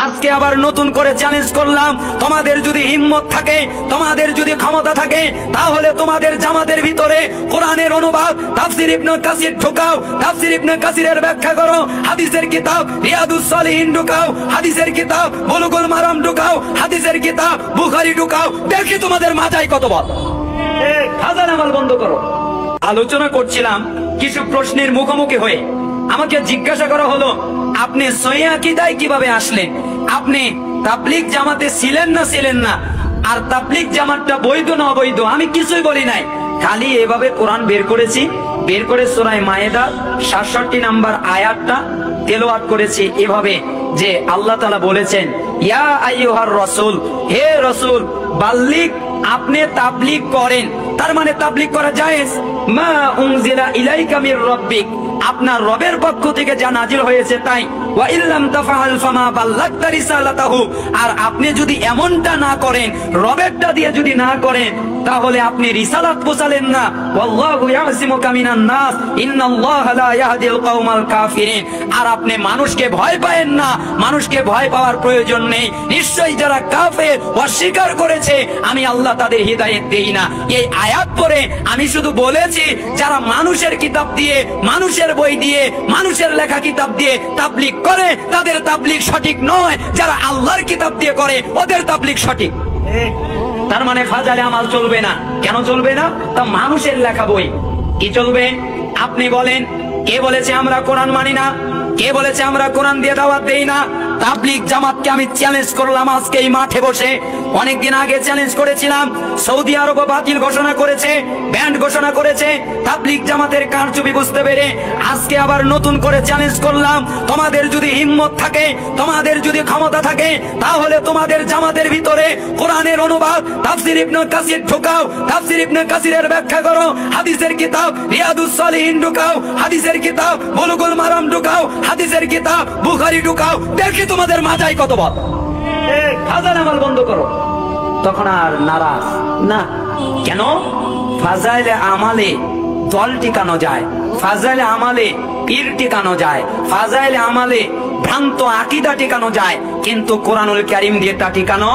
আজকে আবার নতুন করে চ্যালেঞ্জ করলাম, তোমাদের যদি হিম্মত থাকে, তোমাদের যদি ক্ষমতা থাকে, তাহলে তোমাদের জামাতের ভিতরে কোরআনের অনুবাদ তাফসীর ইবনে কাসির ঢুকাও, তাফসীর ইবনে কাসিরের ব্যাখ্যা করো, হাদিসের কিতাব রিয়াদুস সালিহিন ঢুকাও, হাদিসের কিতাব বুলুগুল মারাম ঢুকাও, হাদিসের কিতাব বুখারী ঢুকাও, দেখি তোমাদের মাথায় কত বল। হাজার আমল বন্ধ করো। আলোচনা করছিলাম কিছু প্রশ্নের মুখোমুখি হয়ে আমাকে জিজ্ঞাসা করা হলো, আপনি সহিহ আকীদায় কিভাবে আসলেন? আপনি তাবলীগ জামাতে ছিলেন না? আর তাবলীগ জামাতটা বৈধ না অবৈধ? আমি কিছুই বলি নাই, খালি এভাবে কোরআন বের করেছি, বের করে সূরা মায়েদা ৬৭ নম্বর আয়াতটা তেলাওয়াত করেছি এভাবে যে আল্লাহ তাআলা বলেছেন, ইয়া আইয়ুহার রাসূল, হে রাসূল বাল্লিগ, আপনি তাবলীগ করেন। তার মানে তাবলীগ করা জায়েজ। মা উনজিলা ইলাইকা মির রাব্বিক, আপনার রবের পক্ষ থেকে যা নাজিল হয়েছে তাই। ওয়া ইল্লাম তাফআল ফামা বাল্লাগতা রিসালাতাহু, আর আপনি যদি এমনটা না করেন, রবেরটা দিয়ে যদি না করেন, তাহলে আপনি রিসালাত পৌঁছালেন না। ওয়াল্লাহু ইয়াসিমুকা মিনান নাস ইন্নাল্লাহা লা ইয়াহদিল কওমাল কাফিরিন, আর আপনি মানুষকে ভয় পায়েন না, মানুষকে ভয় পাওয়ার প্রয়োজন নেই। নিশ্চয়ই যারা কাফের অস্বীকার করেছে আমি আল্লাহ তাদের হিদায়াত দেই না। এই আয়াত পড়ে আমি শুধু বলেছি, যারা মানুষের কিতাব দিয়ে, মানুষের বই দিয়ে, মানুষের লেখা কিতাব দিয়ে তাবলীগ করে তাদের তাবলীগ সঠিক নয়, যারা আল্লাহর কিতাব দিয়ে করে ওদের তাবলীগ সঠিক। তার মানে ফাজালে আমাল চলবে না। কেন চলবে না? তা মানুষের লেখা বই কি চলবে? আপনি বলেন, কে বলেছে আমরা কোরআন মানি না? কে বলেছে আমরা কোরআন দিয়ে দাওয়াত দেই না? তাবলীগ জামাতকে আমি চ্যালেঞ্জ করলাম আজকে এই মাঠে বসে। অনেকদিন আগে চ্যালেঞ্জ করেছিলাম, সৌদি আরব বাতিল ঘোষণা করেছে, ব্যান্ড ঘোষণা করেছে তাবলীগ জামাতের কারচুপি বুঝতে পেরে। আজকে আবার নতুন করে চ্যালেঞ্জ করলাম, তোমাদের যদি হিম্মত থাকে, তোমাদের যদি ক্ষমতা থাকে, তাহলে তোমাদের জামাতের ভিতরে কোরআনের অনুবাদ তাফসীর ইবনে কাসির ঢুকাও, তাফসীর ইবনে কাসিরের ব্যাখ্যা করো, হাদিসের কিতাব রিয়াদুস সালিহিন ঢুকাও, হাদিসের কিতাব বুলুগুল মারাম ঢুকাও, হাদিসের কিতাব বুখারী ঢুকাও, দেখি তোমাদের মাথায় কত বল। হাজার আমল বন্ধ করো। তখন আর নারাজ না। কেন? ফাজাইলে আমালে দল টিকানো যায়, ফাজাইলে আমালে পীর টিকানো যায়, ফাজাইলে আমালে ভ্রান্ত আকীদা টিকানো যায়, কিন্তু কোরআনুল কারীম দিয়ে তা টিকানো